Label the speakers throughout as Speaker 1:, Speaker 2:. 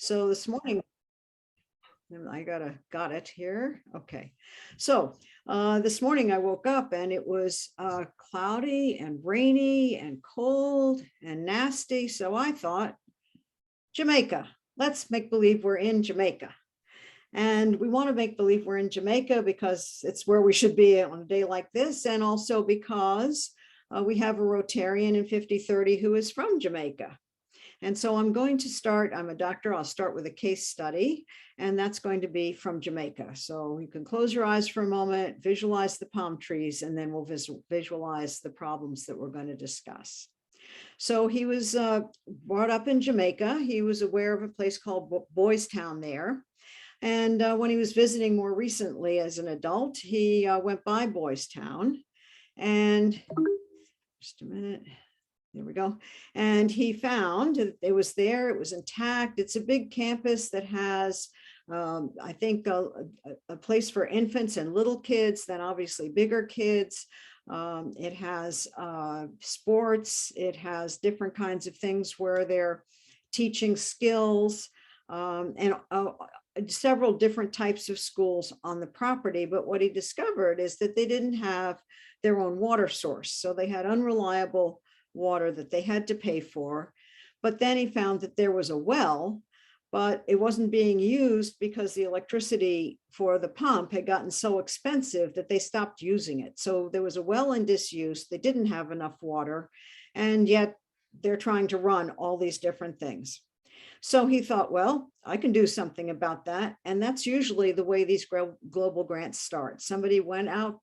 Speaker 1: So this morning, I got it here. Okay. So this morning I woke up and it was cloudy and rainy and cold and nasty. So I thought, Jamaica, let's make believe we're in Jamaica. And we want to make believe we're in Jamaica because it's where we should be on a day like this. And also because we have a Rotarian in 5030 who is from Jamaica. And so I'm going to start, I'm a doctor, I'll start with a case study, and that's going to be from Jamaica. So you can close your eyes for a moment, visualize the palm trees, and then we'll visualize the problems that we're going to discuss. So he was brought up in Jamaica. He was aware of a place called Boys Town there. And when he was visiting more recently as an adult, he went by Boys Town. And just a minute. There we go. And he found that it was there, it was intact. It's a big campus that has, I think, a place for infants and little kids, then obviously bigger kids. It has sports. It has different kinds of things where they're teaching skills and several different types of schools on the property. But what he discovered is that they didn't have their own water source. So they had unreliable water that they had to pay for. But then he found that there was a well, but it wasn't being used because the electricity for the pump had gotten so expensive that they stopped using it. So there was a well in disuse. They didn't have enough water, and yet they're trying to run all these different things. So he thought, well, I can do something about that. And that's usually the way these global grants start. Somebody went out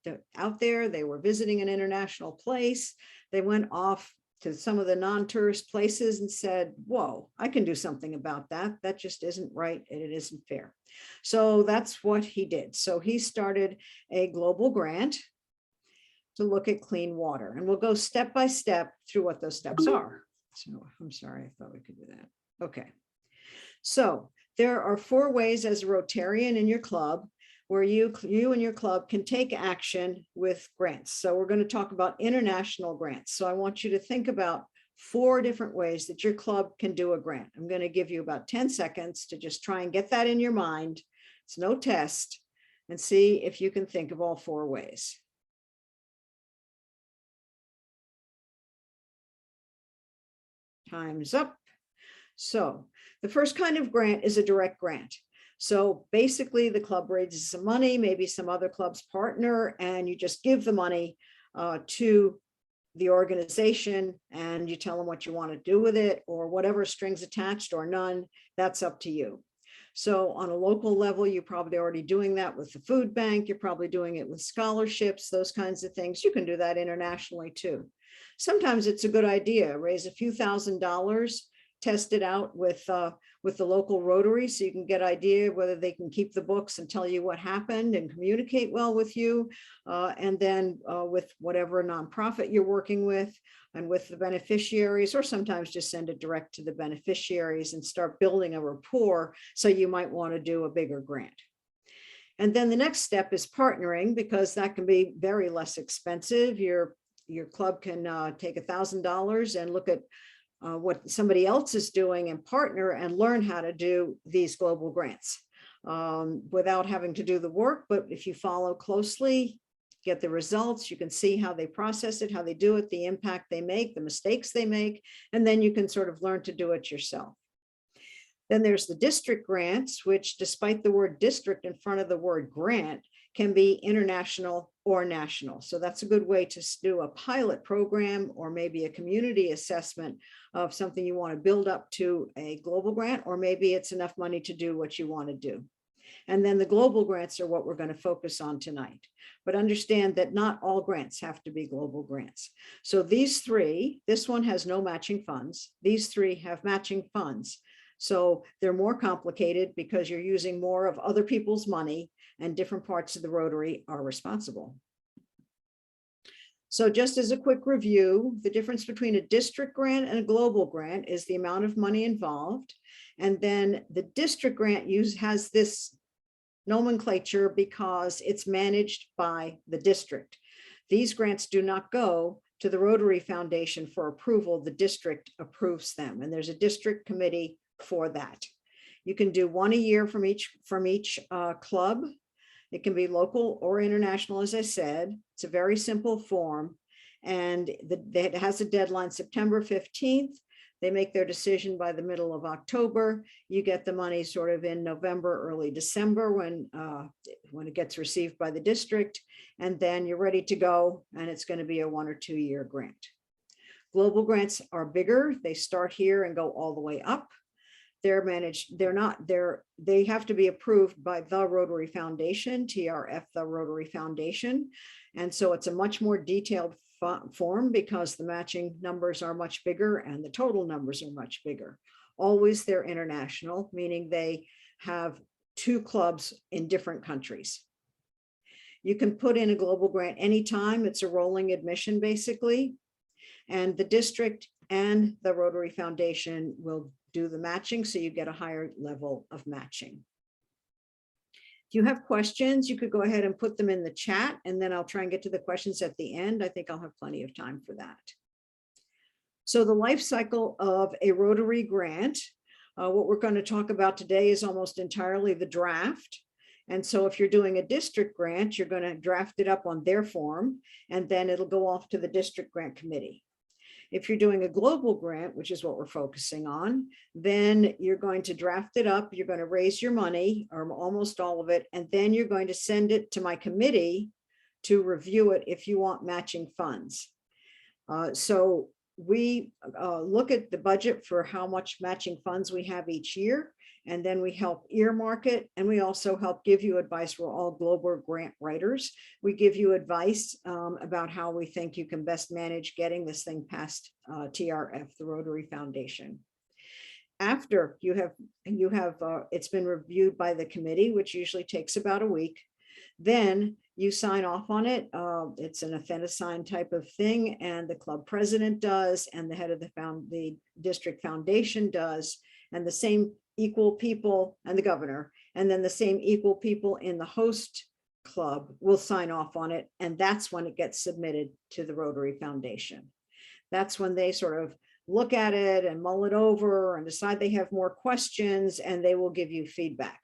Speaker 1: there, they were visiting an international place. They went off to some of the non-tourist places and said, whoa, I can do something about that. That just isn't right and it isn't fair. So that's what he did. So he started a global grant to look at clean water. And we'll go step by step through what those steps are. So I'm sorry, I thought we could do that. Okay. So there are 4 ways as a Rotarian in your club where you and your club can take action with grants. So we're going to talk about international grants. So I want you to think about 4 different ways that your club can do a grant. I'm going to give you about 10 seconds to just try and get that in your mind. It's no test, and see if you can think of all 4 ways. Time's up. So the first kind of grant is a direct grant. So basically the club raises some money, maybe some other clubs partner, and you just give the money to the organization and you tell them what you want to do with it, or whatever strings attached or none, that's up to you. So on a local level, you're probably already doing that with the food bank. You're probably doing it with scholarships, those kinds of things. You can do that internationally too. Sometimes it's a good idea, raise a few $1,000s, test it out with the local Rotary so you can get an idea whether they can keep the books and tell you what happened and communicate well with you. And then with whatever nonprofit you're working with and with the beneficiaries, or sometimes just send it direct to the beneficiaries and start building a rapport. So you might want to do a bigger grant. And then the next step is partnering, because that can be very less expensive. Your club can take $1,000 and look at what somebody else is doing and partner and learn how to do these global grants without having to do the work. But if you follow closely, get the results, you can see how they process it, how they do it, the impact they make, the mistakes they make, and then you can sort of learn to do it yourself. Then there's the district grants, which, despite the word district in front of the word grant, can be international or national. So that's a good way to do a pilot program or maybe a community assessment of something you want to build up to a global grant, or maybe it's enough money to do what you want to do. And then the global grants are what we're going to focus on tonight. But understand that not all grants have to be global grants. So these 3, this one has no matching funds. These 3 have matching funds. So they're more complicated because you're using more of other people's money, and different parts of the Rotary are responsible. So just as a quick review, the difference between a district grant and a global grant is the amount of money involved. And then the district grant has this nomenclature because it's managed by the district. These grants do not go to the Rotary Foundation for approval. The district approves them, and there's a district committee for that. You can do one a year from each club. It can be local or international, as I said. It's a very simple form, and it has a deadline September 15th. They make their decision by the middle of October. You get the money sort of in November, early December when it gets received by the district, and then you're ready to go, and it's going to be a 1 or 2 year grant. Global grants are bigger. They start here and go all the way up. They're managed, they have to be approved by the Rotary Foundation, TRF, the Rotary Foundation. And so it's a much more detailed form because the matching numbers are much bigger and the total numbers are much bigger. Always they're international, meaning they have 2 clubs in different countries. You can put in a global grant anytime. It's a rolling admission, basically. And the district and the Rotary Foundation will do the matching, so you get a higher level of matching. If you have questions, you could go ahead and put them in the chat, and then I'll try and get to the questions at the end. I think I'll have plenty of time for that. So the life cycle of a Rotary grant, what we're going to talk about today is almost entirely the draft. And so if you're doing a district grant, you're going to draft it up on their form, and then it'll go off to the district grant committee. If you're doing a global grant, which is what we're focusing on, then you're going to draft it up, you're going to raise your money, or almost all of it, and then you're going to send it to my committee to review it if you want matching funds. So we look at the budget for how much matching funds we have each year, and then we help earmark it, and we also help give you advice. We're all global grant writers. We give you advice about how we think you can best manage getting this thing past TRF, the Rotary Foundation. After you have it's been reviewed by the committee, which usually takes about a week, then you sign off on it. It's an Athena-sign type of thing, and the club president does, and the head of the district foundation does, and the same equal people, and the governor, and then the same equal people in the host club will sign off on it. And that's when it gets submitted to the Rotary Foundation. That's when they sort of look at it and mull it over and decide they have more questions, and they will give you feedback.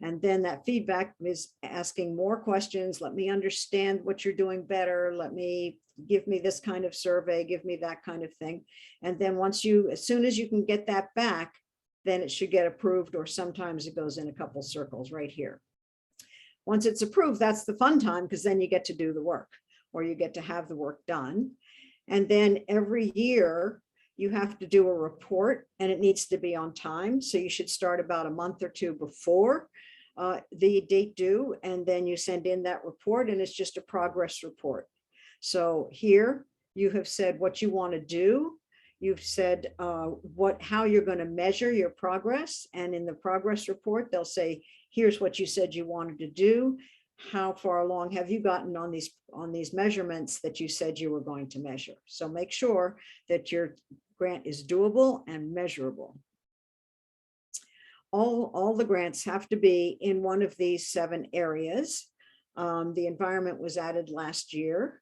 Speaker 1: And then that feedback is asking more questions. Let me understand what you're doing better. Give me this kind of survey, give me that kind of thing. And then as soon as you can get that back, then it should get approved, or sometimes it goes in a couple circles right here. Once it's approved, that's the fun time, because then you get to do the work, or you get to have the work done. And then every year you have to do a report, and it needs to be on time. So you should start about a month or 2 before the date due, and then you send in that report, and it's just a progress report. So here you have said what you want to do. You've said how you're going to measure your progress. And in the progress report, they'll say, here's what you said you wanted to do. How far along have you gotten on these measurements that you said you were going to measure? So make sure that your grant is doable and measurable. All the grants have to be in one of these 7 areas. The environment was added last year,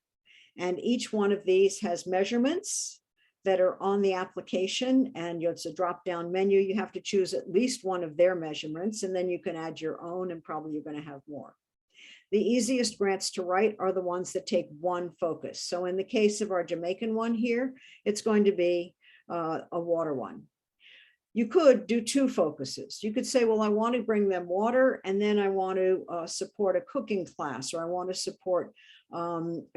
Speaker 1: and each one of these has measurements that are on the application, and it's a drop-down menu. You have to choose at least one of their measurements, and then you can add your own, and probably you're going to have more. The easiest grants to write are the ones that take one focus. So in the case of our Jamaican one here, it's going to be a water one. You could do 2 focuses. You could say, well, I want to bring them water, and then I want to support a cooking class, or I want to support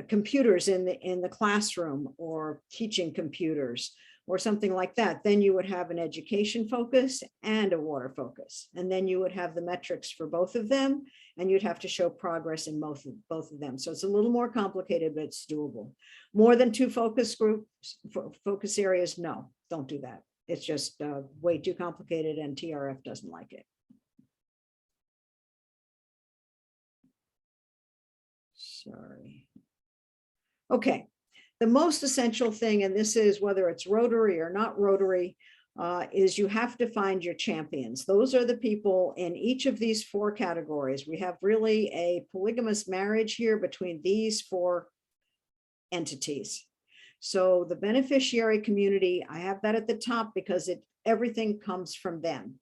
Speaker 1: computers in the classroom, or teaching computers, or something like that. Then you would have an education focus and a water focus, and then you would have the metrics for both of them, and you'd have to show progress in both of them. So it's a little more complicated, but it's doable. More than 2 focus areas, no, don't do that. It's just way too complicated, and TRF doesn't like it. Sorry. Okay, the most essential thing, and this is whether it's Rotary or not Rotary, is you have to find your champions. Those are the people in each of these 4 categories. We have really a polygamous marriage here between these 4 entities. So the beneficiary community, I have that at the top because everything comes from them.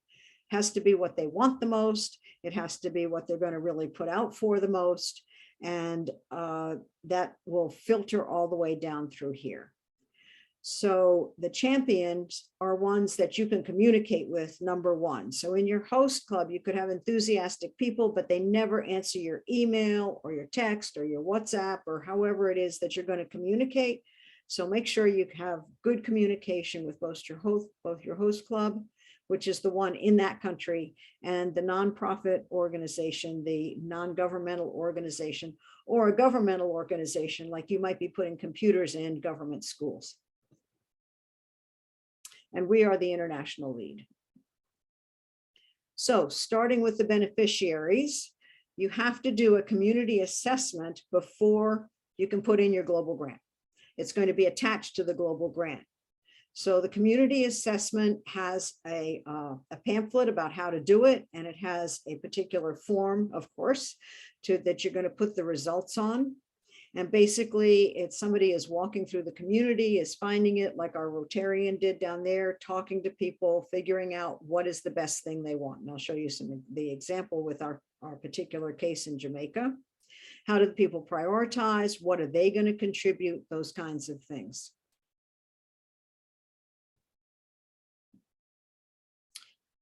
Speaker 1: has to be what they want the most. It has to be what they're going to really put out for the most. And that will filter all the way down through here. So the champions are ones that you can communicate with, number one. So in your host club, you could have enthusiastic people, but they never answer your email or your text or your WhatsApp or however it is that you're going to communicate. So make sure you have good communication with both your host club, which is the one in that country, and the nonprofit organization, the non-governmental organization, or a governmental organization, like you might be putting computers in government schools. And we are the international lead. So starting with the beneficiaries, you have to do a community assessment before you can put in your global grant. It's going to be attached to the global grant. So the community assessment has a pamphlet about how to do it, and it has a particular form, of course, that you're going to put the results on. And basically, it's somebody is walking through the community, is finding it like our Rotarian did down there, talking to people, figuring out what is the best thing they want. And I'll show you the example with our particular case in Jamaica. How do the people prioritize? What are they going to contribute? Those kinds of things.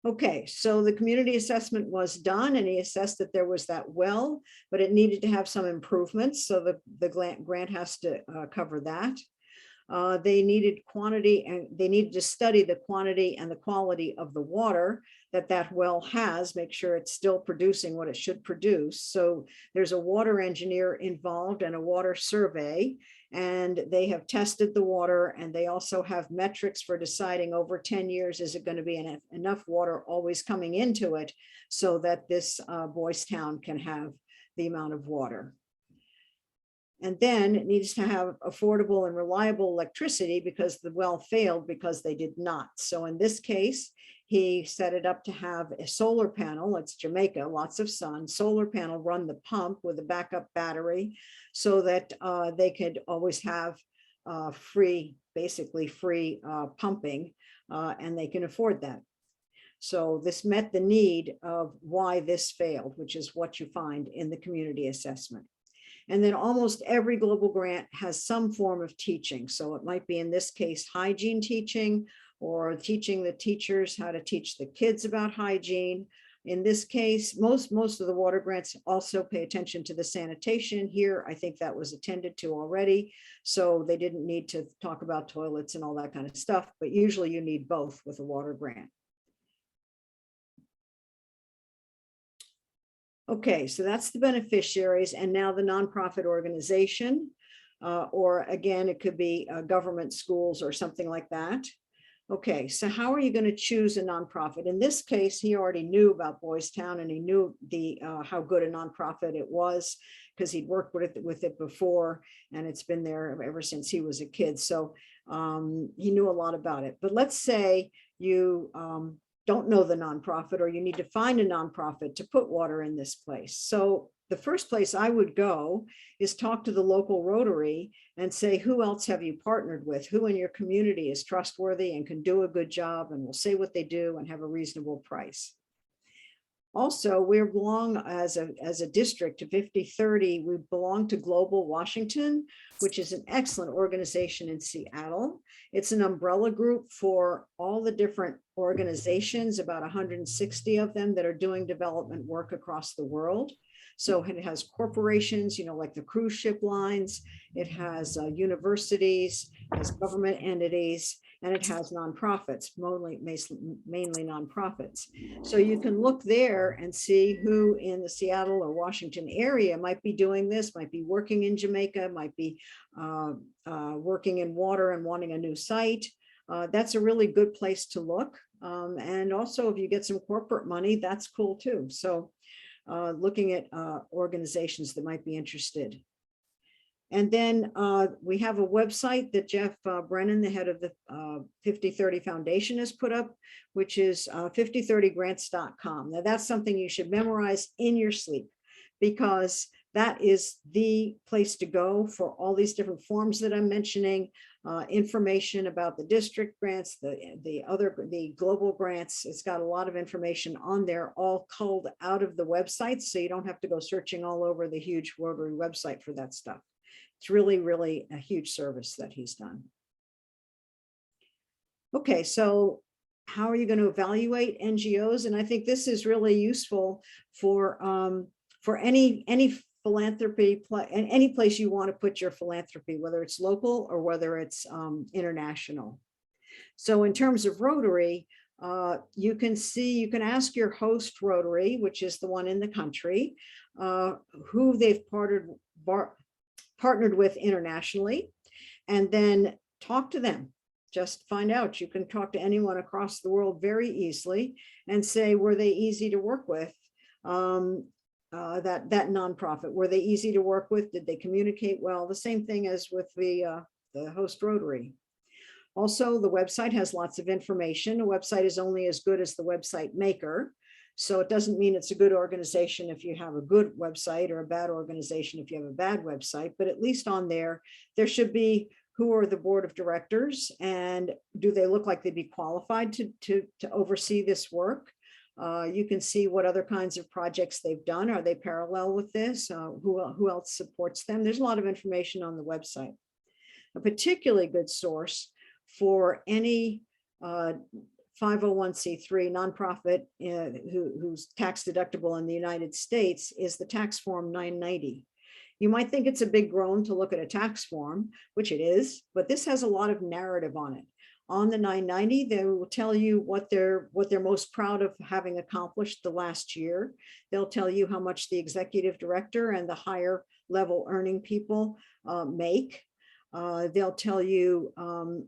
Speaker 1: Okay, so the community assessment was done, and he assessed that there was that well, but it needed to have some improvements. So the grant has to cover that. They needed quantity, and they needed to study the quantity and the quality of the water that well has, make sure it's still producing what it should produce. So there's a water engineer involved and a water survey, and they have tested the water, and they also have metrics for deciding over 10 years, is it going to be enough water always coming into it so that this Boys Town can have the amount of water. And then it needs to have affordable and reliable electricity because the well failed because they did not. So in this case, he set it up to have a solar panel. It's Jamaica, lots of sun, solar panel, run the pump with a backup battery so that they could always have basically free pumping, and they can afford that. So this met the need of why this failed, which is what you find in the community assessment. And then almost every global grant has some form of teaching. So it might be, in this case, hygiene teaching, or teaching the teachers how to teach the kids about hygiene. In this case, most of the water grants also pay attention to the sanitation. Here, I think that was attended to already. So they didn't need to talk about toilets and all that kind of stuff, but usually you need both with a water grant. Okay, so that's the beneficiaries, and now the nonprofit organization, or again, it could be government schools or something like that. Okay, so how are you going to choose a nonprofit? In this case, he already knew about Boys Town, and he knew how good a nonprofit it was because he'd worked with it before, and it's been there ever since he was a kid. So he knew a lot about it. But let's say you don't know the nonprofit, or you need to find a nonprofit to put water in this place. So the first place I would go is talk to the local Rotary and say, who else have you partnered with? Who in your community is trustworthy and can do a good job and will say what they do and have a reasonable price? Also, we belong as a district to D5030. We belong to Global Washington, which is an excellent organization in Seattle. It's an umbrella group for all the different organizations, about 160 of them that are doing development work across the world. So it has corporations, like the cruise ship lines. It has universities, it has government entities, and it has nonprofits, mainly nonprofits. So you can look there and see who in the Seattle or Washington area might be doing this, might be working in Jamaica, might be working in water and wanting a new site. That's a really good place to look. And also, if you get some corporate money, that's cool too. So looking at organizations that might be interested. And then we have a website that Jeff Brennan, the head of the D5030 Foundation, has put up, which is 5030grants.com. Now that's something you should memorize in your sleep, because that is the place to go for all these different forms that I'm mentioning, information about the district grants, the global grants. It's got a lot of information on there, all culled out of the website, so you don't have to go searching all over the huge Rotary website for that stuff. It's really, really a huge service that he's done. Okay, so how are you going to evaluate NGOs? And I think this is really useful for any philanthropy, any place you want to put your philanthropy, whether it's local or whether it's international. So in terms of Rotary, you can ask your host Rotary, which is the one in the country, who they've partnered with internationally, and then talk to them. Just find out. You can talk to anyone across the world very easily and say, were they easy to work with? That nonprofit, were they easy to work with? Did they communicate well? The same thing as with the host Rotary. Also, the website has lots of information. A website is only as good as the website maker. So it doesn't mean it's a good organization if you have a good website, or a bad organization if you have a bad website, but at least on there should be who are the board of directors, and do they look like they'd be qualified to oversee this work? You can see what other kinds of projects they've done. Are they parallel with this? Who else supports them? There's a lot of information on the website. A particularly good source for any 501c3 nonprofit who's tax deductible in the United States is the tax form 990. You might think it's a big groan to look at a tax form, which it is, but this has a lot of narrative on it. On the 990, they will tell you what they're most proud of having accomplished the last year. They'll tell you how much the executive director and the higher level earning people make. They'll tell you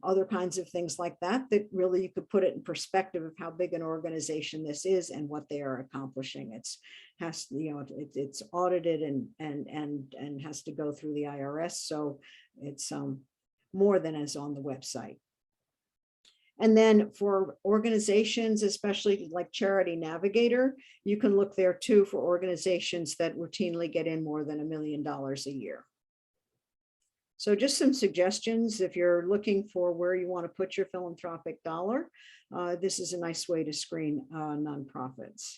Speaker 1: other kinds of things like that, that really you could put it in perspective of how big an organization this is and what they are accomplishing. It's audited and has to go through the IRS, so it's more than is on the website. And then for organizations, especially like Charity Navigator, you can look there too for organizations that routinely get in more than $1 million a year. So just some suggestions if you're looking for where you want to put your philanthropic dollar. This is a nice way to screen nonprofits.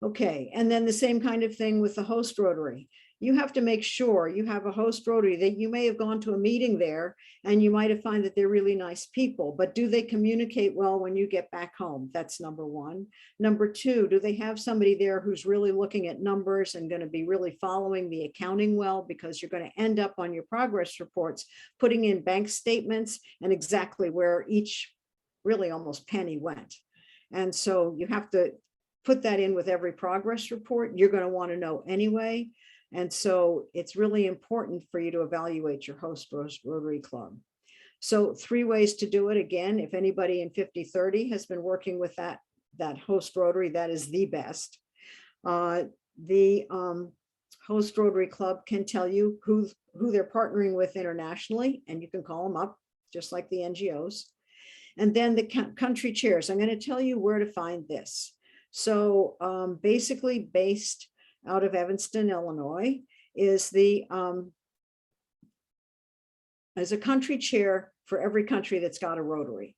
Speaker 1: Okay, and then the same kind of thing with the host Rotary. You have to make sure you have a host Rotary that you may have gone to a meeting there and you might have found that they're really nice people, but do they communicate well when you get back home? That's number one. Number two, do they have somebody there who's really looking at numbers and going to be really following the accounting well? Because you're going to end up on your progress reports putting in bank statements and exactly where each really almost penny went. And so you have to put that in with every progress report. You're going to want to know anyway. And so it's really important for you to evaluate your host Rotary Club. So 3 ways to do it. Again, if anybody in 5030 has been working with that host Rotary, that is the best. The host Rotary Club can tell you who they're partnering with internationally, and you can call them up just like the NGOs. And then the country chairs. I'm going to tell you where to find this. So basically based out of Evanston, Illinois, is as a country chair for every country that's got a Rotary.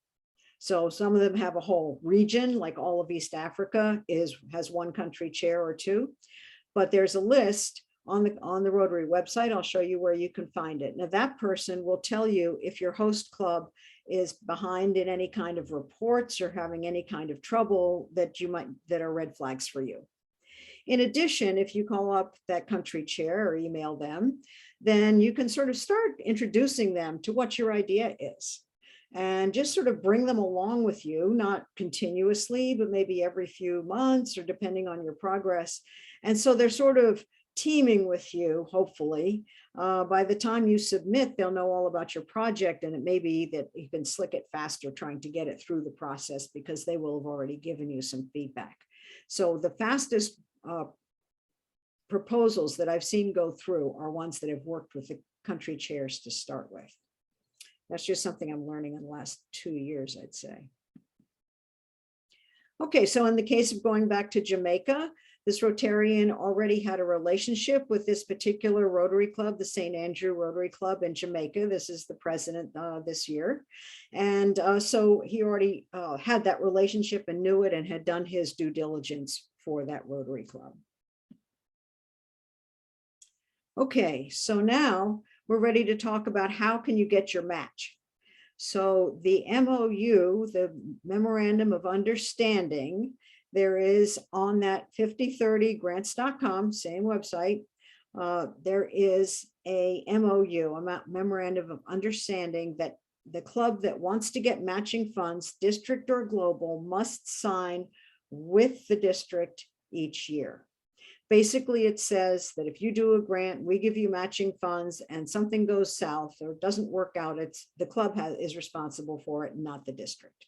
Speaker 1: So some of them have a whole region, like all of East Africa has one country chair or two, but there's a list on the Rotary website. I'll show you where you can find it. Now that person will tell you if your host club is behind in any kind of reports or having any kind of trouble that are red flags for you. In addition, if you call up that country chair or email them, then you can sort of start introducing them to what your idea is and just sort of bring them along with you, not continuously, but maybe every few months or depending on your progress. And so they're sort of teaming with you, hopefully. By the time you submit, they'll know all about your project, and it may be that you can slick it faster trying to get it through the process because they will have already given you some feedback. So the fastest proposals that I've seen go through are ones that have worked with the country chairs to start with. That's just something I'm learning in the last 2 years, I'd say. Okay, so in the case of going back to Jamaica, This Rotarian already had a relationship with this particular Rotary Club, the St. Andrew Rotary Club in Jamaica. This is the president this year. And so he already had that relationship and knew it and had done his due diligence for that Rotary Club. Okay, so now we're ready to talk about how can you get your match. So the MOU, the Memorandum of Understanding, there is on that 5030grants.com, same website, there is a MOU, a Memorandum of Understanding, that the club that wants to get matching funds, district or global, must sign with the district each year. Basically, it says that if you do a grant, we give you matching funds and something goes south or doesn't work out, it's the club is responsible for it, not the district.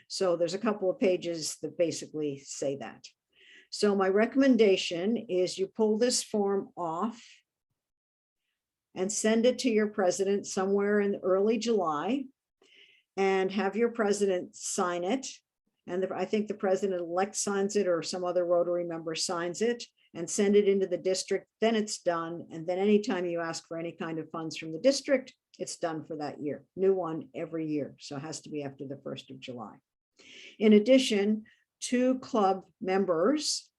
Speaker 1: So there's a couple of pages that basically say that. So my recommendation is you pull this form off and send it to your president somewhere in early July and have your president sign it. And I think the president-elect signs it or some other Rotary member signs it and send it into the district. Then it's done. And then anytime you ask for any kind of funds from the district, it's done for that year. New one every year. So it has to be after the 1st of July. In addition, 2 club members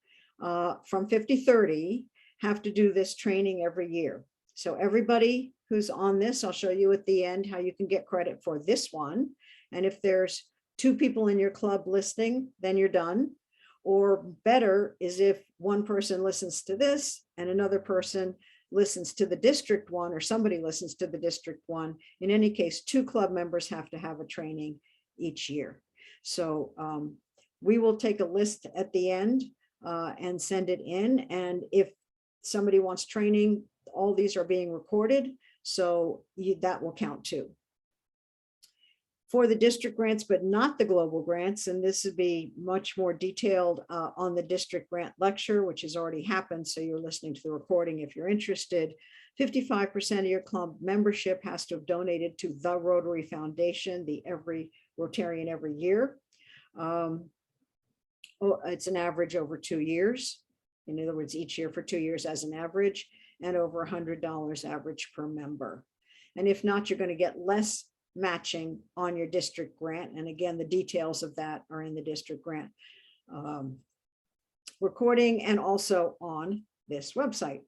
Speaker 1: from 5030 have to do this training every year. So everybody who's on this, I'll show you at the end how you can get credit for this one. And if there's 2 people in your club listening, then you're done. Or better is if one person listens to this and another person listens to the district one, or somebody listens to the district one. In any case, 2 club members have to have a training each year. So we will take a list at the end and send it in. And if somebody wants training, all these are being recorded. So that will count too. For the district grants, but not the global grants, and this would be much more detailed on the district grant lecture, which has already happened. So you're listening to the recording if you're interested. 55% of your club membership has to have donated to the Rotary Foundation, the every Rotarian every year. It's an average over 2 years. In other words, each year for 2 years as an average, and over $100 average per member. And if not, you're going to get less matching on your district grant. And again, the details of that are in the district grant recording and also on this website.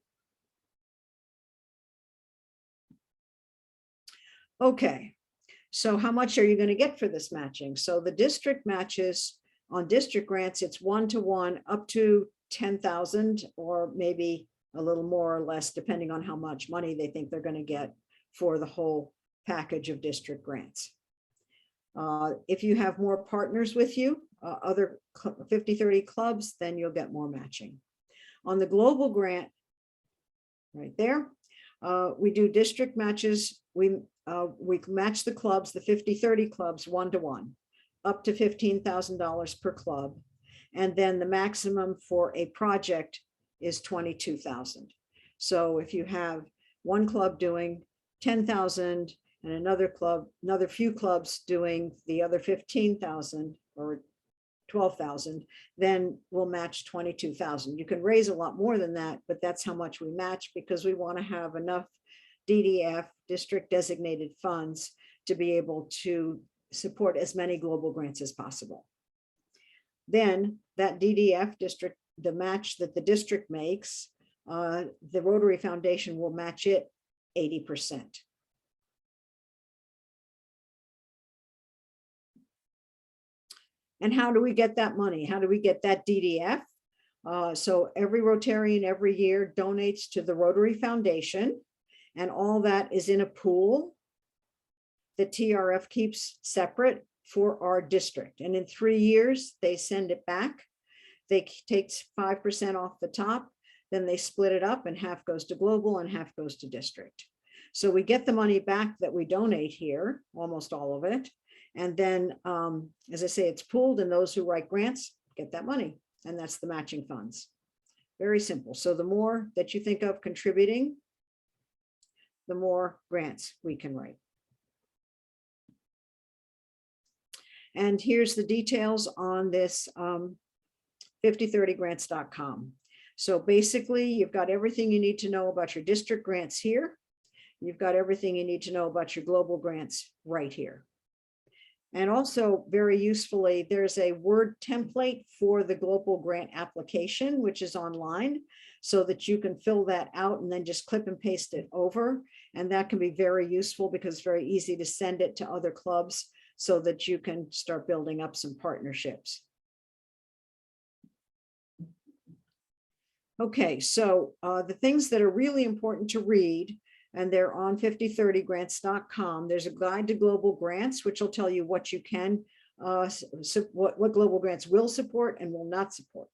Speaker 1: Okay, so how much are you going to get for this matching? So the district matches on district grants, it's 1-to-1 up to 10,000 or maybe a little more or less, depending on how much money they think they're going to get for the whole package of district grants. If you have more partners with you, other 5030 clubs, then you'll get more matching. On the global grant, right there, we do district matches. We match the clubs, the 5030 clubs, 1-to-1, up to $15,000 per club. And then the maximum for a project is $22,000. So if you have one club doing 10,000 and another few clubs doing the other 15,000 or 12,000, then we'll match 22,000. You can raise a lot more than that, but that's how much we match because we want to have enough DDF, district designated funds, to be able to support as many global grants as possible. Then that DDF district, the match that the district makes, the Rotary Foundation will match it 80%. And how do we get that money? How do we get that DDF? So every Rotarian every year donates to the Rotary Foundation, and all that is in a pool that TRF keeps separate for our district. And in 3 years, they send it back. They take 5% off the top, then they split it up and half goes to global and half goes to district. So we get the money back that we donate here, almost all of it. And then, as I say, it's pooled, and those who write grants get that money, and that's the matching funds. Very simple. So the more that you think of contributing, the more grants we can write. And here's the details on this 5030grants.com. So basically, you've got everything you need to know about your district grants here. You've got everything you need to know about your global grants right here. And also very usefully, there's a Word template for the global grant application, which is online, so that you can fill that out and then just clip and paste it over. And that can be very useful because it's very easy to send it to other clubs so that you can start building up some partnerships. Okay, so the things that are really important to read, and they're on 5030grants.com. There's a guide to global grants, which will tell you what you can, what global grants will support and will not support.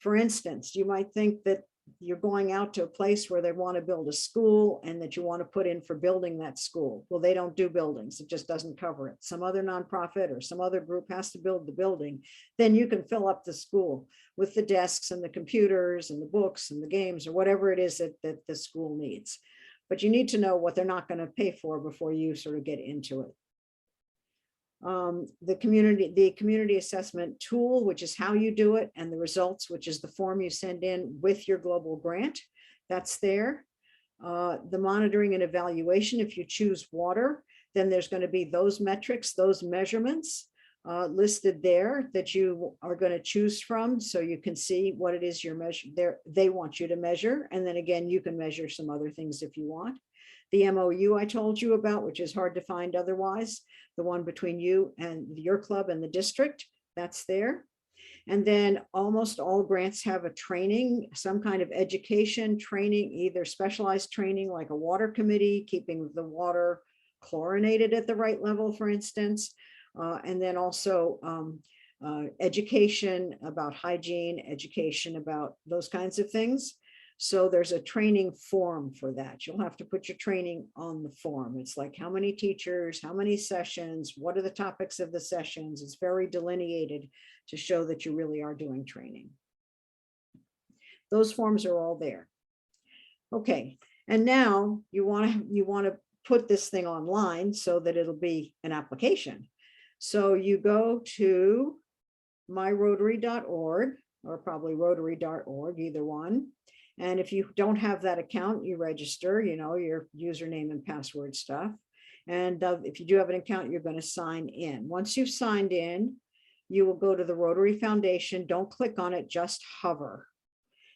Speaker 1: For instance, you might think that you're going out to a place where they want to build a school and that you want to put in for building that school. Well, they don't do buildings. It just doesn't cover it. Some other nonprofit or some other group has to build the building. Then you can fill up the school with the desks and the computers and the books and the games or whatever it is that the school needs. But you need to know what they're not going to pay for before you sort of get into it. The community assessment tool, which is how you do it, and the results, which is the form you send in with your global grant, that's there. The monitoring and evaluation, if you choose water, then there's going to be those metrics, those measurements listed there that you are going to choose from, so you can see what it is you're measuring there. They want you to measure, and then again, you can measure some other things if you want. The MOU I told you about, which is hard to find otherwise, the one between you and your club and the district, that's there. And then almost all grants have a training, some kind of education training, either specialized training like a water committee, keeping the water chlorinated at the right level, for instance. And then also education about hygiene, education about those kinds of things. So there's a training form for that. You'll have to put your training on the form. It's like how many teachers, how many sessions, what are the topics of the sessions? It's very delineated to show that you really are doing training. Those forms are all there. Okay, and now you want to put this thing online so that it'll be an application. So you go to myrotary.org or probably rotary.org, either one. And if you don't have that account, you register, you know, your username and password stuff. And if you do have an account, you're going to sign in. Once you've signed in, you will go to the Rotary Foundation. Don't click on it, just hover.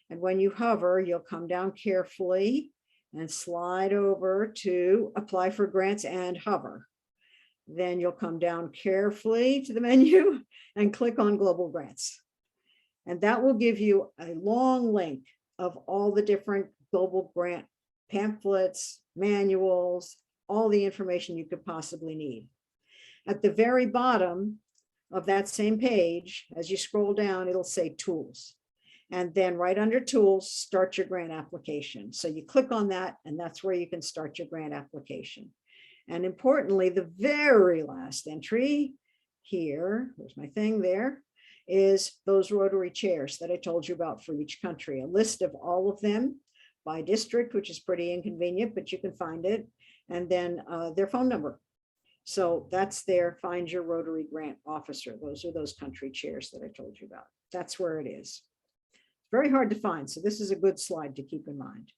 Speaker 1: And when you hover, you'll come down carefully and slide over to apply for grants and hover. Then you'll come down carefully to the menu and click on global grants. And that will give you a long link of all the different global grant pamphlets, manuals, all the information you could possibly need. At the very bottom of that same page, as you scroll down, it'll say tools. And then right under tools, start your grant application. So you click on that, and that's where you can start your grant application. And importantly, the very last entry here, there's my thing there, is those Rotary chairs that I told you about for each country, a list of all of them by district, which is pretty inconvenient, but you can find it, and then their phone number. So that's there, find your Rotary grant officer. Those are those country chairs that I told you about. That's where it is. Very hard to find, so this is a good slide to keep in mind.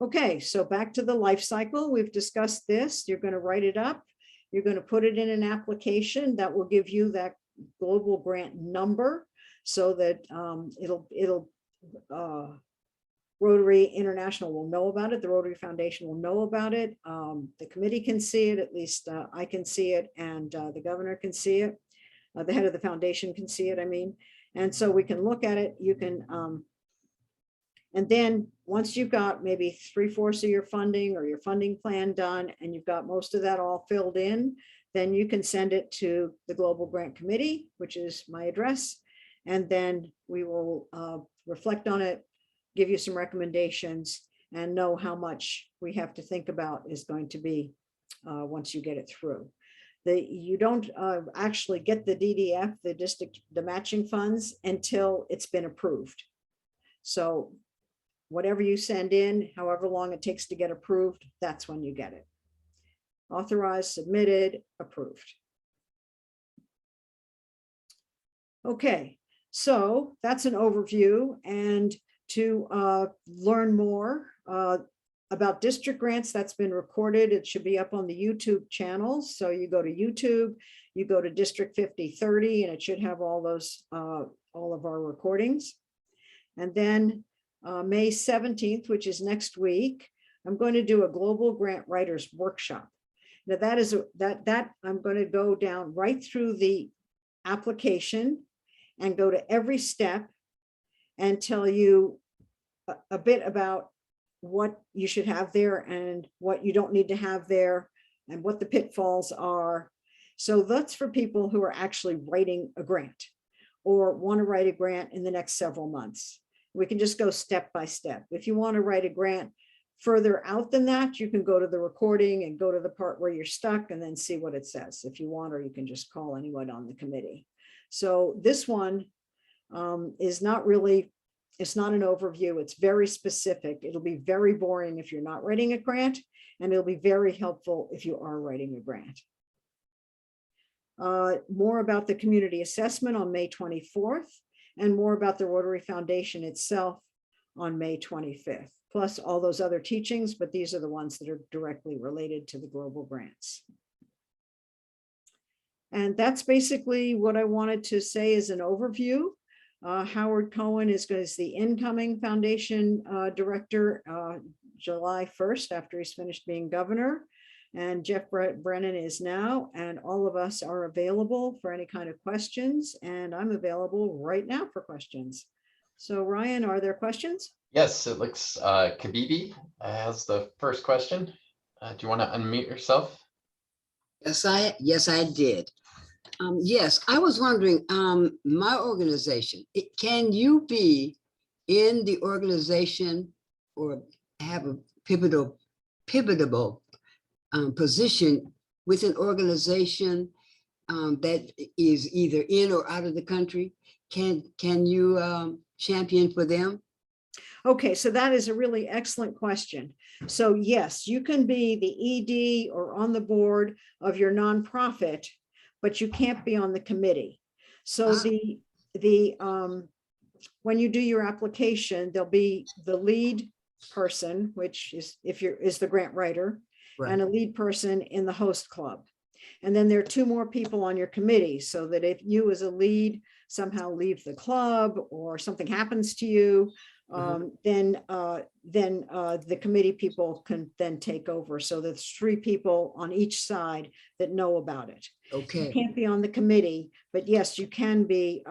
Speaker 1: Okay, so back to the life cycle. We've discussed this. You're going to write it up. You're going to put it in an application that will give you that global grant number, so that Rotary International will know about it. The Rotary Foundation will know about it. The committee can see it, at least I can see it, and the governor can see it. The head of the foundation can see it, I mean. And so we can look at it. You can, and then once you've got maybe 3/4 of your funding or your funding plan done, and you've got most of that all filled in, then you can send it to the Global Grant Committee, which is my address. And then we will reflect on it, give you some recommendations, and know how much we have to think about is going to be once you get it through. You don't actually get the DDF, the matching funds, until it's been approved. So whatever you send in, however long it takes to get approved, that's when you get it. Authorized, submitted, approved. Okay, So that's an overview. And to learn more about district grants, that's been recorded. It should be up on the YouTube channels. So you go to YouTube, you go to District 5030, and it should have all those, all of our recordings. And then May 17th, which is next week, I'm going to do a global grant writers workshop. Now that is that I'm going to go down right through the application and go to every step and tell you a bit about what you should have there and what you don't need to have there and what the pitfalls are. So that's for people who are actually writing a grant or want to write a grant in the next several months. We can just go step by step. If you want to write a grant further out than that, you can go to the recording and go to the part where you're stuck and then see what it says if you want, or you can just call anyone on the committee. So this one is not really, it's not an overview. It's very specific. It'll be very boring if you're not writing a grant, and it'll be very helpful if you are writing a grant. More about the community assessment on May 24th, and more about the Rotary Foundation itself on May 25th, plus all those other teachings, but these are the ones that are directly related to the global grants. And that's basically what I wanted to say as an overview. Howard Cohen is the incoming foundation director July 1st, after he's finished being governor. And Jeff Brennan is now, and all of us are available for any kind of questions. And I'm available right now for questions. So Ryan, are there questions?
Speaker 2: Yes, it looks Kabibi has the first question. Do you want to unmute yourself?
Speaker 3: Yes, I did. Yes, I was wondering, my organization, can you be in the organization or have a pivotal position with an organization that is either in or out of the country? Can you champion for them?
Speaker 1: Okay, so that is a really excellent question. So yes, you can be the ED or on the board of your nonprofit, but you can't be on the committee. So when you do your application, there'll be the lead person, which is is the grant writer, right, and a lead person in the host club. And then there are two more people on your committee, so that if you as a lead somehow leave the club or something happens to you, then the committee people can then take over. So there's three people on each side that know about it. Okay. You can't be on the committee, but yes, you can be,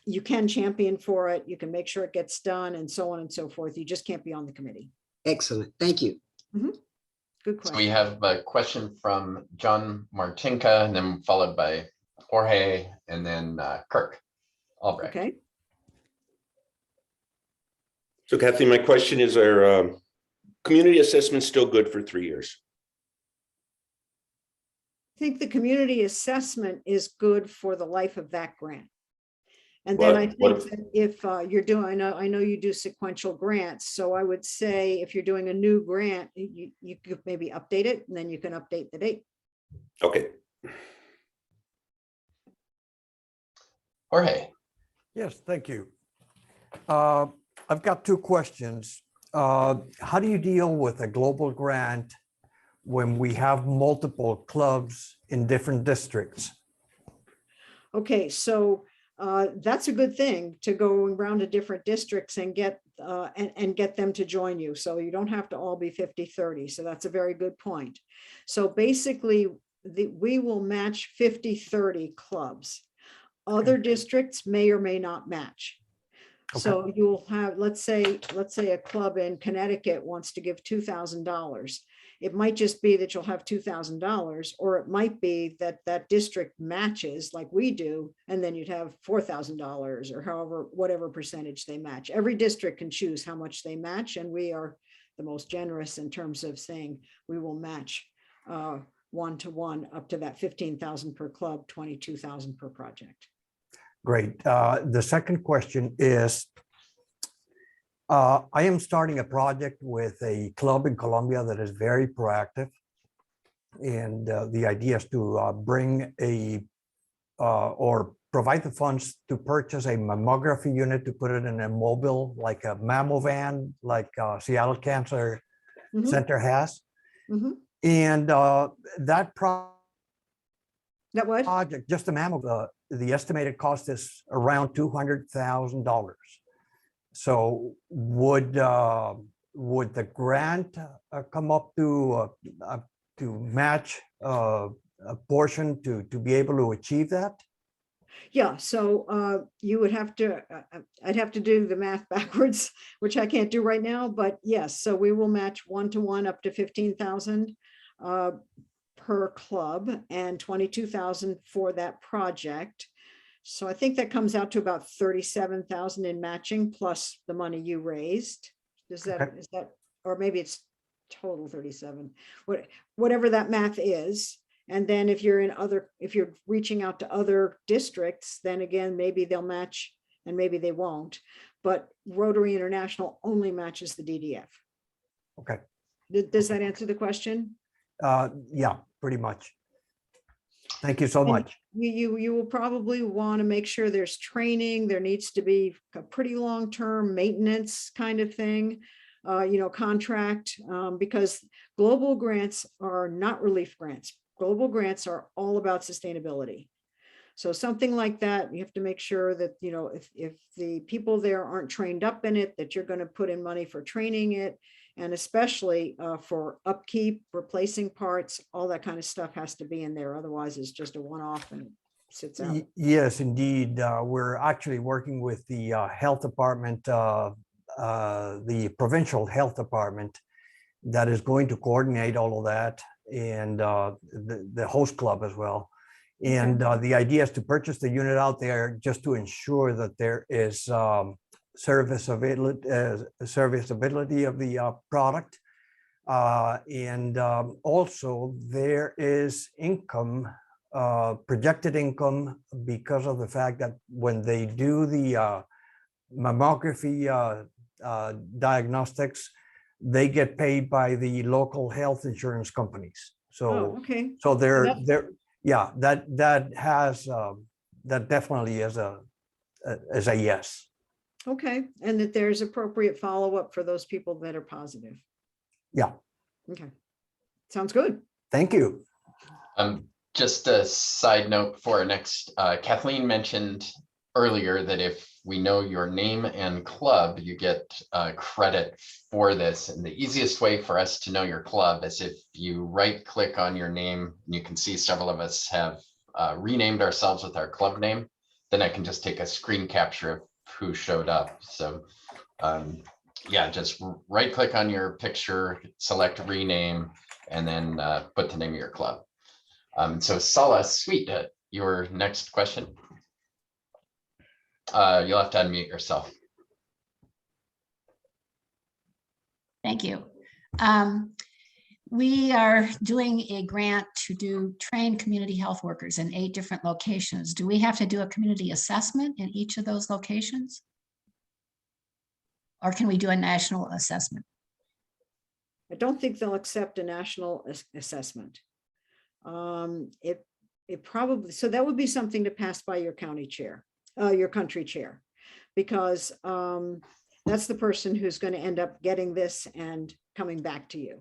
Speaker 1: you can champion for it. You can make sure it gets done and so on and so forth. You just can't be on the committee.
Speaker 3: Excellent. Thank you.
Speaker 1: Good question.
Speaker 2: So we have a question from John Martinka, and then followed by Jorge, and then Kirk Albrecht.
Speaker 1: Okay.
Speaker 4: So Kathy, my question is, are community assessments still good for 3 years?
Speaker 1: I think the community assessment is good for the life of that grant. And then I think that if you're doing, I know you do sequential grants. So I would say if you're doing a new grant, you could maybe update it, and then you can update the date.
Speaker 4: Okay.
Speaker 2: Jorge.
Speaker 5: Yes, thank you. I've got two questions. How do you deal with a global grant when we have multiple clubs in different districts?
Speaker 1: Okay, so that's a good thing, to go around to different districts and get get them to join you. So you don't have to all be 50-30. So that's a very good point. So basically, we will match 50-30 clubs. Other districts may or may not match. Okay. So you'll have, let's say a club in Connecticut wants to give $2,000. It might just be that you'll have $2,000, or it might be that that district matches like we do, and then you'd have $4,000, or however, whatever percentage they match. Every district can choose how much they match, and we are the most generous in terms of saying we will match 1-to-1 up to that 15,000 per club, 22,000 per project.
Speaker 5: Great. The second question is, I am starting a project with a club in Colombia that is very proactive. And the idea is to bring or provide the funds to purchase a mammography unit to put it in a mobile, like a mammo van, like Seattle Cancer
Speaker 1: Mhm,
Speaker 5: Center has.
Speaker 1: mhm.
Speaker 5: And that
Speaker 1: That what?
Speaker 5: project, just a mammo, the estimated cost is around $200,000. So would the grant come up to match a portion to be able to achieve that?
Speaker 1: Yeah, so you would have to, I'd have to do the math backwards, which I can't do right now, but yes, so we will match 1-to-1 up to 15,000 per club and 22,000 for that project. So I think that comes out to about 37,000 in matching plus the money you raised. Is that, or maybe it's total 37, whatever that math is. And then if you're if you're reaching out to other districts, then again, maybe they'll match and maybe they won't. But Rotary International only matches the DDF.
Speaker 5: Okay.
Speaker 1: Does that answer the question?
Speaker 5: Yeah, pretty much. Thank you so
Speaker 1: And
Speaker 5: much.
Speaker 1: you will probably want to make sure there's training. There needs to be a pretty long-term maintenance kind of thing, contract, because global grants are not relief grants. Global grants are all about sustainability. So something like that, you have to make sure that, if the people there aren't trained up in it, that you're going to put in money for training it. And especially for upkeep, replacing parts, all that kind of stuff has to be in there. Otherwise, it's just a one-off and it sits out.
Speaker 5: Yes, indeed. We're actually working with the health department, the provincial health department that is going to coordinate all of that, and the host club as well. And the idea is to purchase the unit out there just to ensure that there is serviceability of the product. And also there is income, projected income, because of the fact that when they do the mammography diagnostics, they get paid by the local health insurance companies. So,
Speaker 1: Okay.
Speaker 5: so yeah, that definitely is a yes.
Speaker 1: Okay. And that there's appropriate follow-up for those people that are positive.
Speaker 5: Yeah.
Speaker 1: Okay. Sounds good.
Speaker 5: Thank you.
Speaker 2: Just a side note for our next, Kathleen mentioned earlier that if we know your name and club, you get credit for this. And the easiest way for us to know your club is if you right click on your name, and you can see several of us have renamed ourselves with our club name. Then I can just take a screen capture of who showed up. So yeah, just right click on your picture, select rename, and then put the name of your club. So Sala, sweet, your next question. You'll have to unmute yourself.
Speaker 6: Thank you. We are doing a grant to train community health workers in 8 different locations. Do we have to do a community assessment in each of those locations? Or can we do a national assessment?
Speaker 1: I don't think they'll accept a national assessment. It probably, so that would be something to pass by your county chair, your country chair, because that's the person who's going to end up getting this and coming back to you.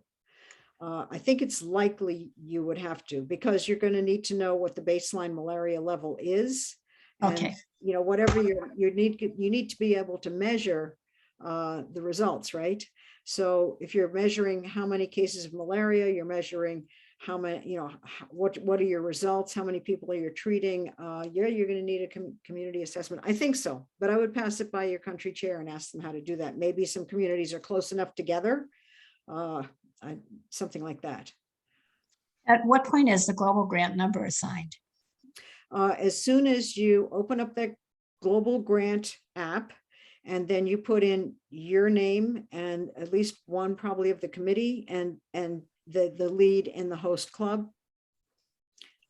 Speaker 1: I think it's likely you would have to, because you're going to need to know what the baseline malaria level is. And,
Speaker 6: Okay.
Speaker 1: whatever you need to be able to measure the results, right? So if you're measuring how many cases of malaria, you're measuring how many, what are your results? How many people are you treating? Yeah, you're going to need a community assessment. I think so, but I would pass it by your country chair and ask them how to do that. Maybe some communities are close enough together, something like that.
Speaker 6: At what point is the global grant number assigned?
Speaker 1: As soon as you open up that global grant app, and then you put in your name and at least one probably of the committee and the lead in the host club.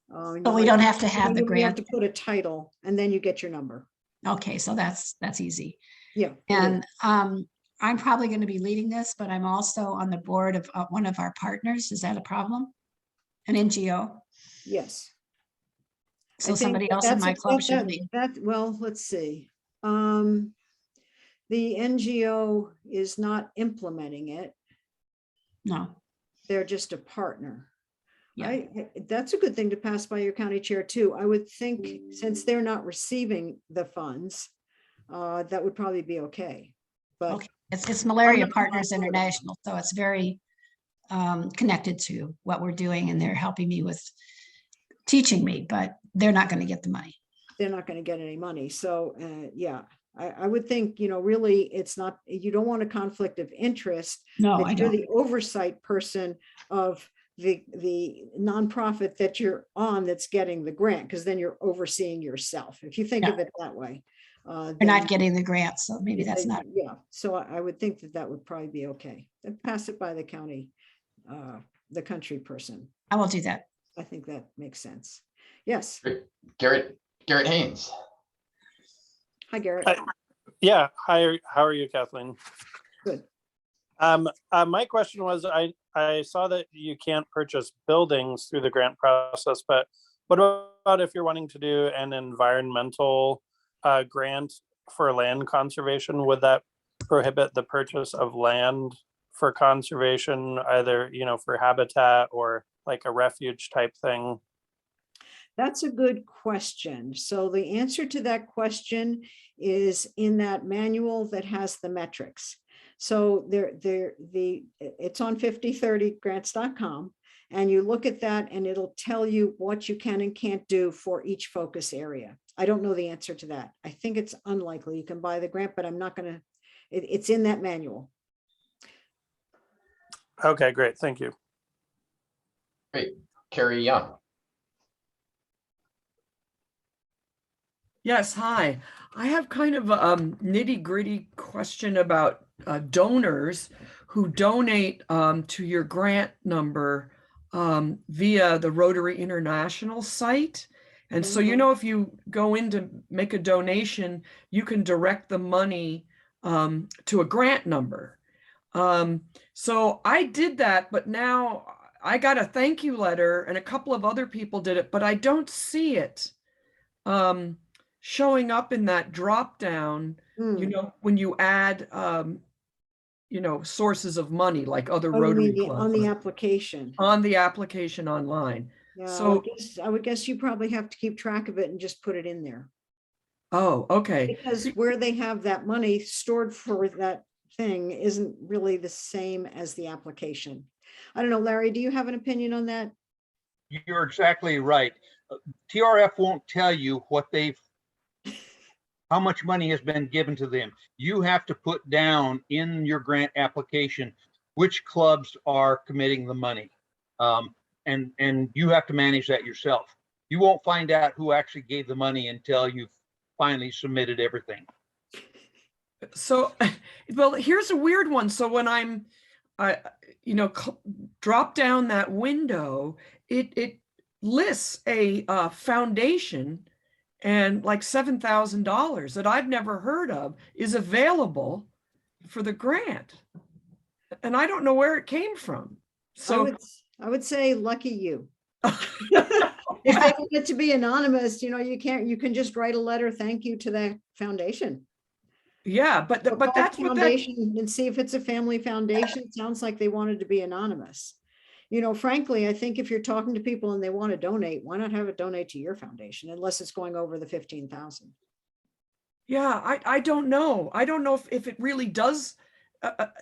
Speaker 6: But we don't have to have the
Speaker 1: You have
Speaker 6: grant.
Speaker 1: to put a title and then you get your number.
Speaker 6: Okay, so that's easy.
Speaker 1: Yeah.
Speaker 6: And I'm probably going to be leading this, but I'm also on the board of one of our partners. Is that a problem? An NGO?
Speaker 1: Yes.
Speaker 6: So
Speaker 1: think
Speaker 6: somebody
Speaker 1: that
Speaker 6: else in
Speaker 1: that's
Speaker 6: my
Speaker 1: a-
Speaker 6: club
Speaker 1: that-
Speaker 6: should
Speaker 1: that-
Speaker 6: be.
Speaker 1: well, let's see. The NGO is not implementing it.
Speaker 6: No,
Speaker 1: They're just a partner.
Speaker 6: yeah,
Speaker 1: That's a good thing to pass by your county chair too. I would think since they're not receiving the funds, that would probably be okay. But
Speaker 6: okay. It's Malaria
Speaker 1: not
Speaker 6: Partners
Speaker 1: sure.
Speaker 6: International, so it's very connected to what we're doing, and they're helping me with teaching me, but they're not going to get the money.
Speaker 1: they're not going to get any money. So, yeah, I would think, really, it's not, you don't want a conflict of interest.
Speaker 6: No,
Speaker 1: That
Speaker 6: I
Speaker 1: you're
Speaker 6: don't.
Speaker 1: the oversight person of the nonprofit that you're on that's getting the grant, because then you're overseeing yourself. If you think
Speaker 6: Yeah.
Speaker 1: of it that way.
Speaker 6: They're
Speaker 1: then-
Speaker 6: not getting the grant, so maybe that's
Speaker 1: then,
Speaker 6: not.
Speaker 1: Yeah, so I would think that that would probably be okay. Then pass it by the county, the country person.
Speaker 6: I will do that.
Speaker 1: I think that makes sense. Yes.
Speaker 2: Garrett Haynes.
Speaker 1: Hi, Garrett.
Speaker 7: Hi. Yeah, hi, how are you, Kathleen?
Speaker 1: Good.
Speaker 7: My question was, I saw that you can't purchase buildings through the grant process, but what about if you're wanting to do an environmental grant for land conservation? Would that prohibit the purchase of land for conservation, either, for habitat or like a refuge type thing?
Speaker 1: That's a good question. So the answer to that question is in that manual that has the metrics. So it's on 5030grants.com, and you look at that and it'll tell you what you can and can't do for each focus area. I don't know the answer to that. I think it's unlikely you can buy the grant, but I'm not gonna, it's in that manual.
Speaker 7: Okay, great, thank you.
Speaker 2: Great. Carrie Young.
Speaker 8: Yes, hi. I have kind of a nitty-gritty question about donors who donate to your grant number via the Rotary International site. And so, if you go in to make a donation, you can direct the money to a grant number. So I did that, but now I got a thank you letter and a couple of other people did it, but I don't see it showing up in that drop down, when you add, sources of money like other
Speaker 1: Oh, you
Speaker 8: Rotary
Speaker 1: mean
Speaker 8: clubs
Speaker 1: on the application?
Speaker 8: on the application online.
Speaker 1: Yeah,
Speaker 8: So,
Speaker 1: I would guess you probably have to keep track of it and just put it in there.
Speaker 8: oh, okay.
Speaker 1: Because where they have that money stored for that thing isn't really the same as the application. I don't know, Larry, do you have an opinion on that?
Speaker 9: You're exactly right. TRF won't tell you how much money has been given to them. You have to put down in your grant application which clubs are committing the money. And you have to manage that yourself. You won't find out who actually gave the money until you've finally submitted everything.
Speaker 8: So, well, here's a weird one. So when I'm, drop down that window, it lists a foundation, and like $7,000 that I've never heard of is available for the grant. And I don't know where it came from. So
Speaker 1: I would say lucky you. If they want it to be anonymous, you can just write a letter, thank you to the foundation.
Speaker 8: yeah, but
Speaker 1: Or call
Speaker 8: that's
Speaker 1: the
Speaker 8: what that,
Speaker 1: foundation and see if it's a family foundation. It sounds like they wanted to be anonymous. Frankly, I think if you're talking to people and they want to donate, why not have it donate to your foundation unless it's going over the 15,000?
Speaker 8: yeah, I don't know. I don't know if it really does,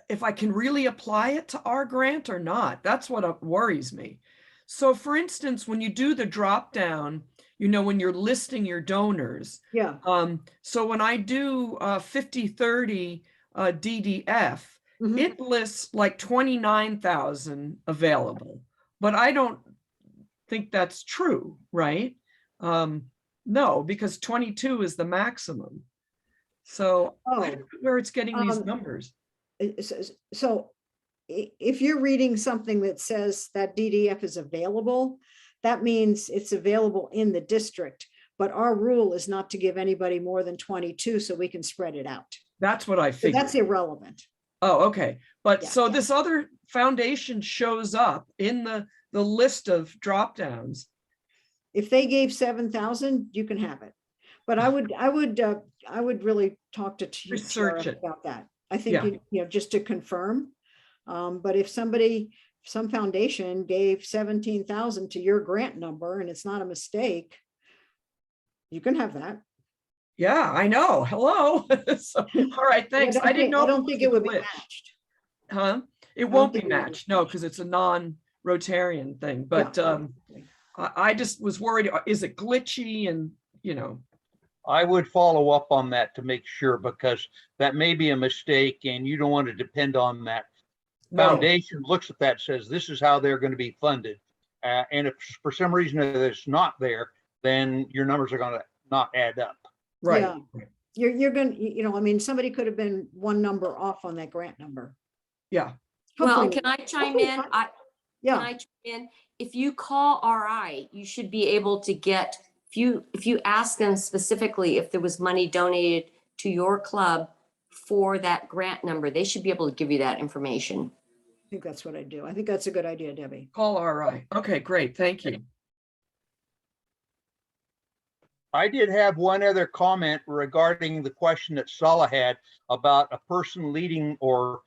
Speaker 8: if I can really apply it to our grant or not. That's what worries me. So for instance, when you do the drop down, when you're listing your donors.
Speaker 1: Yeah.
Speaker 8: So when I do 5030 DDF,
Speaker 1: Mhm.
Speaker 8: it lists like 29,000 available, but I don't think that's true, right? No, because 22 is the maximum. So I don't know where it's getting these numbers.
Speaker 1: So if you're reading something that says that DDF is available, that means it's available in the district, but our rule is not to give anybody more than 22 so we can spread it out.
Speaker 8: That's what I
Speaker 1: So
Speaker 8: figured.
Speaker 1: that's irrelevant.
Speaker 8: Oh, okay. But
Speaker 1: Yeah,
Speaker 8: so
Speaker 1: yeah.
Speaker 8: this other foundation shows up in the list of drop downs.
Speaker 1: If they gave 7,000, you can have it. But I would really talk to
Speaker 8: Research
Speaker 1: TRF
Speaker 8: it.
Speaker 1: about that. I think,
Speaker 8: Yeah.
Speaker 1: you know, just to confirm. But if some foundation gave 17,000 to your grant number and it's not a mistake, you can have that.
Speaker 8: Yeah, I know. Hello. So, all right, thanks. I didn't know.
Speaker 1: I
Speaker 8: if
Speaker 1: don't
Speaker 8: was
Speaker 1: think
Speaker 8: a
Speaker 1: it would be
Speaker 8: glitch.
Speaker 1: matched.
Speaker 8: Huh? It
Speaker 1: don't
Speaker 8: won't be
Speaker 1: think it would be
Speaker 8: matched. No, because it's a non-Rotarian thing. But I just was worried, is it glitchy? And, you know,
Speaker 9: I would follow up on that to make sure, because that may be a mistake and you don't want to depend on that.
Speaker 8: no.
Speaker 9: Foundation looks at that, says this is how they're going to be funded. And if for some reason it's not there, then your numbers are going to not add up.
Speaker 8: Right.
Speaker 1: Yeah. You're gonna, you know, I mean, somebody could have been one number off on that grant number.
Speaker 8: Yeah.
Speaker 10: Well,
Speaker 1: Hopefully
Speaker 10: can I chime
Speaker 1: hopefully
Speaker 10: in?
Speaker 1: not.
Speaker 10: Can
Speaker 1: Yeah,
Speaker 10: I chime in? If you call RI, you should be able to get, if you ask them specifically if there was money donated to your club for that grant number, they should be able to give you that information.
Speaker 1: I think that's what I do. I think that's a good idea, Debbie.
Speaker 8: Call RI. Okay, great. Thank you.
Speaker 9: I did have one other comment regarding the question that Sala had about a person leading or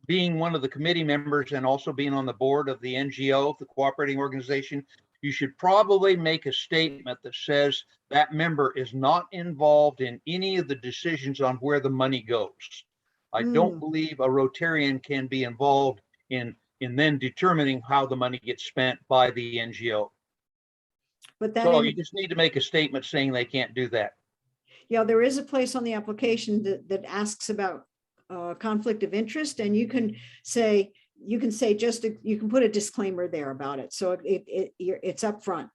Speaker 9: being one of the committee members and also being on the board of the NGO, the cooperating organization. You should probably make a statement that says that member is not involved in any of the decisions on where the money goes. I don't believe a Rotarian can be involved in then determining how the money gets spent by the NGO.
Speaker 1: But that,
Speaker 9: So you just need to make a statement saying they can't do that.
Speaker 1: yeah, there is a place on the application that asks about conflict of interest, and you can say you can put a disclaimer there about it. So it's up front.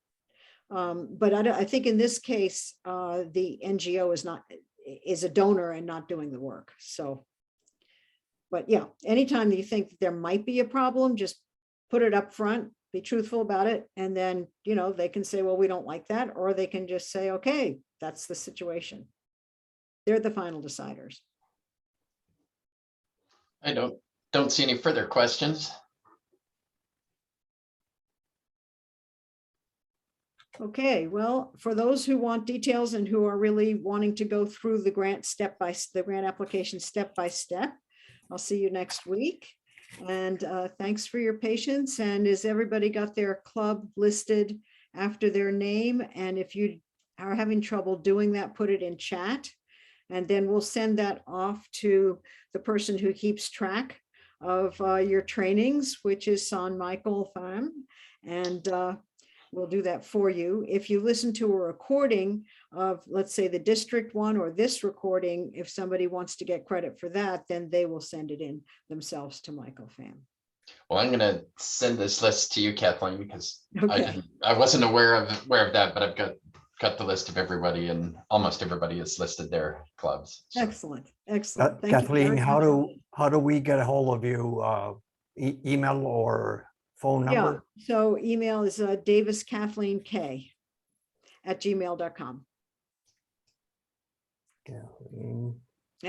Speaker 1: But I think in this case, the NGO is a donor and not doing the work. So, but yeah, anytime that you think that there might be a problem, just put it up front, be truthful about it. And then, you know, they can say, well, we don't like that, or they can just say, okay, that's the situation. They're the final deciders.
Speaker 2: I don't see any further questions.
Speaker 1: Okay, well, for those who want details and who are really wanting to go through the grant application step by step, I'll see you next week. And thanks for your patience. And has everybody got their club listed after their name? And if you are having trouble doing that, put it in chat. And then we'll send that off to the person who keeps track of your trainings, which is San Michael Farm. And we'll do that for you. If you listen to a recording of, let's say, the district one or this recording, if somebody wants to get credit for that, then they will send it in themselves to Michael Pham.
Speaker 2: Well, I'm going to send this list to you, Kathleen, because
Speaker 1: Okay.
Speaker 2: I wasn't aware of that, but I've got the list of everybody, and almost everybody has listed their clubs. So.
Speaker 1: Excellent, excellent. Thank you
Speaker 5: Kathleen,
Speaker 1: very
Speaker 5: how
Speaker 1: much.
Speaker 5: do we get a hold of you? Email or phone
Speaker 1: Yeah,
Speaker 5: number?
Speaker 1: so email is daviskathleenk@gmail.com.
Speaker 5: Kathleen